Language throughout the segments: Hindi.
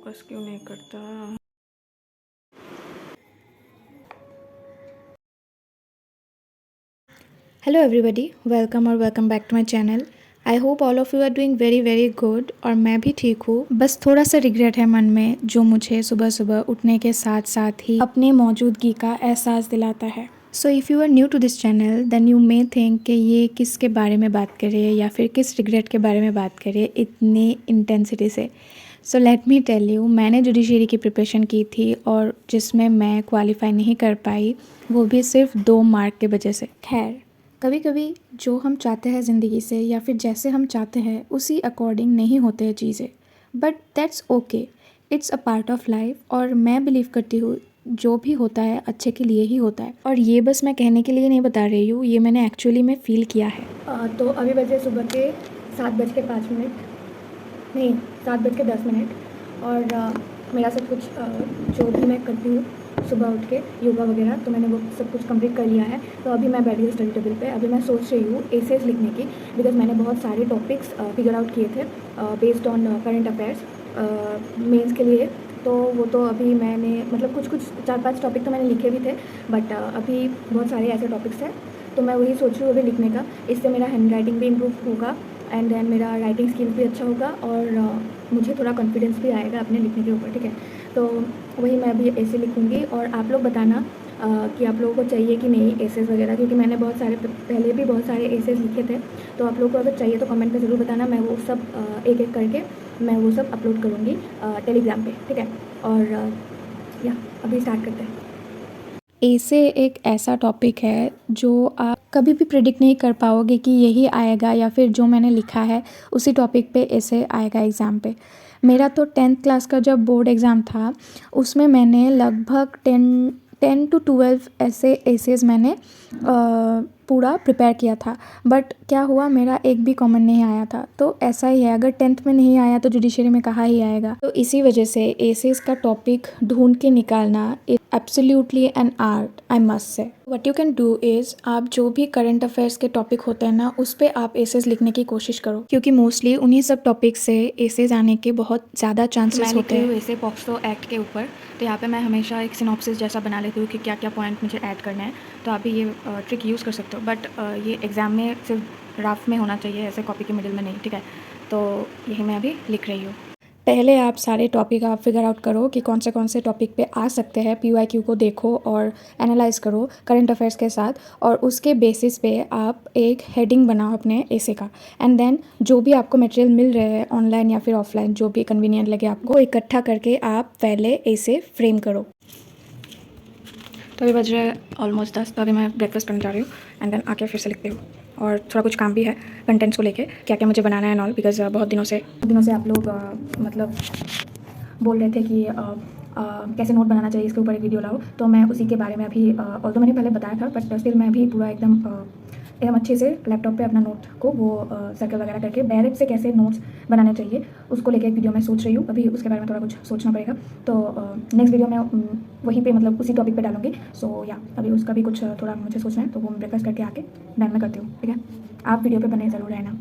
फोकस क्यों नहीं करता। Hello everybody, welcome back to my channel. I hope all of you are doing very very good. और मैं भी ठीक हूँ। बस थोड़ा सा रिग्रेट है मन में, जो मुझे सुबह सुबह उठने के साथ साथ ही अपनी मौजूदगी का एहसास दिलाता है। So if you are new to this channel then you may think कि ये किसके बारे में बात कर रही है या फिर किस रिग्रेट के बारे में बात कर रही है इतनी इंटेंसिटी से। So let me tell you, मैंने जुडिशरी की प्रिपरेशन की थी और जिसमें मैं क्वालिफाई नहीं कर पाई, वो भी सिर्फ 2 मार्क के वजह से। खैर, कभी कभी जो हम चाहते हैं ज़िंदगी से या फिर जैसे हम चाहते हैं उसी अकॉर्डिंग नहीं होते हैं चीज़ें, but that's okay, it's a part of life. और मैं बिलीव करती हूँ जो भी होता है अच्छे के लिए ही होता है। और ये बस मैं कहने के लिए नहीं बता रही हूँ, ये मैंने एक्चुअली में फ़ील किया है। तो अभी बजे सुबह के 7:05, नहीं 7:10। और मेरा सब कुछ जो भी मैं करती हूँ सुबह उठ के योगा वगैरह, तो मैंने वो सब कुछ कंप्लीट कर लिया है। तो अभी मैं बैठ गई स्टडी टेबल पे। अभी मैं सोच रही हूँ एसेस लिखने की, बिकॉज मैंने बहुत सारे टॉपिक्स फिगर आउट किए थे based on current affairs mains के लिए। तो वो तो अभी मैंने मतलब कुछ 4-5 टॉपिक तो मैंने लिखे भी थे, बट अभी बहुत सारे ऐसे टॉपिक्स हैं, तो मैं वही सोच रही हूँ अभी लिखने का। इससे मेरा हैंड राइटिंग भी इम्प्रूव होगा एंड देन मेरा राइटिंग स्किल्स भी अच्छा होगा और मुझे थोड़ा कॉन्फिडेंस भी आएगा अपने लिखने के ऊपर, ठीक है। तो वही मैं अभी ऐसे लिखूँगी और आप लोग बताना कि आप लोगों को चाहिए कि नहीं एसेस वगैरह, क्योंकि मैंने बहुत सारे पहले भी बहुत सारे एसेस लिखे थे। तो आप लोगों को अगर चाहिए तो कमेंट में ज़रूर बताना, मैं वो सब एक एक करके मैं वो सब अपलोड करूँगी टेलीग्राम पे, ठीक है। और या अभी स्टार्ट करते हैं। ऐसे एक ऐसा टॉपिक है जो आप कभी भी प्रिडिक्ट नहीं कर पाओगे कि यही आएगा या फिर जो मैंने लिखा है उसी टॉपिक पे ऐसे आएगा एग्ज़ाम पे। मेरा तो 10th क्लास का जब बोर्ड एग्ज़ाम था, उसमें मैंने लगभग 10 to 12 ऐसे एसेस मैंने पूरा प्रिपेयर किया था। बट क्या हुआ, मेरा एक भी कॉमन नहीं आया था। तो ऐसा ही है, अगर 10th में नहीं आया तो जुडिशरी में कहाँ ही आएगा। तो इसी वजह से एसेस का टॉपिक ढूंढ के निकालना absolutely an art, I must say. What you can do is, आप जो भी करंट अफेयर्स के टॉपिक होते हैं ना, उस पर आप एसेस लिखने की कोशिश करो, क्योंकि मोस्टली उन्हीं सब टॉपिक से एसेस आने के बहुत ज़्यादा चांसेस होते हैं। मैं ऐसे पॉक्सो एक्ट के ऊपर, तो यहाँ पे मैं हमेशा एक सिनॉप्सिस जैसा बना लेती हूँ कि क्या क्या पॉइंट मुझे ऐड करना है। तो आप भी ये ट्रिक यूज़ कर सकते हो, बट ये एग्ज़ाम में सिर्फ रफ में होना चाहिए, ऐसे कॉपी के मिडिल में नहीं, ठीक है। तो यही मैं अभी लिख रही हूँ। पहले आप सारे टॉपिक आप फिगर आउट करो कि कौन से टॉपिक पे आ सकते हैं। PYQ को देखो और एनालाइज करो करंट अफेयर्स के साथ, और उसके बेसिस पे आप एक हेडिंग बनाओ अपने एसे का। एंड देन जो भी आपको मटेरियल मिल रहे हैं ऑनलाइन या फिर ऑफलाइन, जो भी कन्वीनियंट लगे आपको, इकट्ठा करके आप पहले एसे फ्रेम करो। तो अभी बज रहे हैं ऑलमोस्ट 10। तो अभी मैं ब्रेकफास्ट करने जा रही हूँ एंड देन आके फिर से लिखती हूँ। और थोड़ा कुछ काम भी है कंटेंट्स को लेके, क्या क्या मुझे बनाना है एंड ऑल, बिकॉज बहुत दिनों से आप लोग मतलब बोल रहे थे कि कैसे नोट बनाना चाहिए, इसके ऊपर एक वीडियो लाओ। तो मैं उसी के बारे में अभी ऑल्दो मैंने पहले बताया था, बट स्टिल मैं अभी पूरा एकदम अच्छे से लैपटॉप पे अपना नोट को वो सर्कल वगैरह करके डायरेक्ट से कैसे नोट्स बनाने चाहिए उसको लेके एक वीडियो मैं सोच रही हूँ। अभी उसके बारे में थोड़ा कुछ सोचना पड़ेगा। तो नेक्स्ट वीडियो में वहीं पे मतलब उसी टॉपिक पे डालूंगी। सो या अभी उसका भी कुछ थोड़ा मुझे सोचना है, तो वो मैं ब्रेकफास्ट करके आके डन में करती हूँ, ठीक है। आप वीडियो पे बने ज़रूर रहना।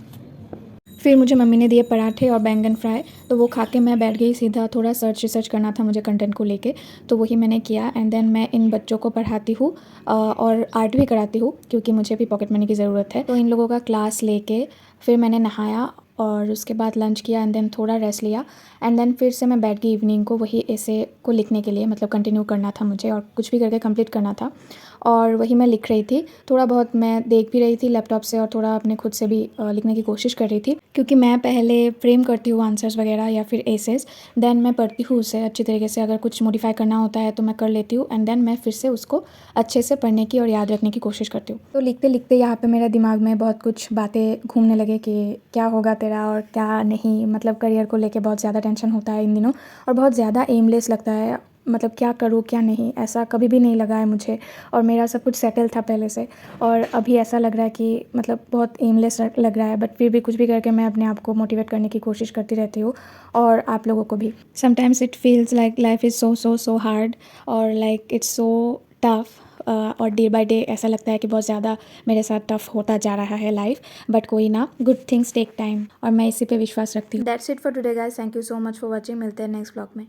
फिर मुझे मम्मी ने दिए पराठे और बैंगन फ्राई, तो वो खा के मैं बैठ गई सीधा। थोड़ा रिसर्च करना था मुझे कंटेंट को लेके, तो वही मैंने किया। एंड देन मैं इन बच्चों को पढ़ाती हूँ और आर्ट भी कराती हूँ, क्योंकि मुझे भी पॉकेट मनी की ज़रूरत है। तो इन लोगों का क्लास लेके फिर मैंने नहाया और उसके बाद लंच किया एंड देन थोड़ा रेस्ट लिया। एंड देन फिर से मैं बैठ गई इवनिंग को वही ऐसे को लिखने के लिए, मतलब कंटिन्यू करना था मुझे और कुछ भी करके कंप्लीट करना था। और वही मैं लिख रही थी, थोड़ा बहुत मैं देख भी रही थी लैपटॉप से और थोड़ा अपने खुद से भी लिखने की कोशिश कर रही थी, क्योंकि मैं पहले फ्रेम करती हूँ आंसर्स वगैरह या फिर एसेस, देन मैं पढ़ती हूँ उसे अच्छी तरीके से। अगर कुछ मॉडिफाई करना होता है तो मैं कर लेती हूँ एंड देन मैं फिर से उसको अच्छे से पढ़ने की और याद रखने की कोशिश करती हूँ। तो लिखते लिखते यहाँ पे मेरा दिमाग में बहुत कुछ बातें घूमने लगे कि क्या होगा तेरा और क्या नहीं। मतलब करियर को लेके बहुत ज़्यादा टेंशन होता है इन दिनों और बहुत ज़्यादा एमलेस लगता है, मतलब क्या करूँ क्या नहीं, ऐसा कभी भी नहीं लगा है मुझे। और मेरा सब कुछ सेटल था पहले से, और अभी ऐसा लग रहा है कि मतलब बहुत एमलेस लग रहा है। बट फिर भी कुछ भी करके मैं अपने आप को मोटिवेट करने की कोशिश करती रहती हूँ, और आप लोगों को भी। Sometimes it feels like life is so so so hard और लाइक इट्स सो टफ, और डे बाय डे ऐसा लगता है कि बहुत ज़्यादा मेरे साथ टफ होता जा रहा है लाइफ, बट कोई ना, गुड थिंग्स टेक टाइम और मैं इसी पे विश्वास रखती हूँ। That's it for today guys, thank you so much for watching. मिलते हैं नेक्स्ट ब्लॉग में।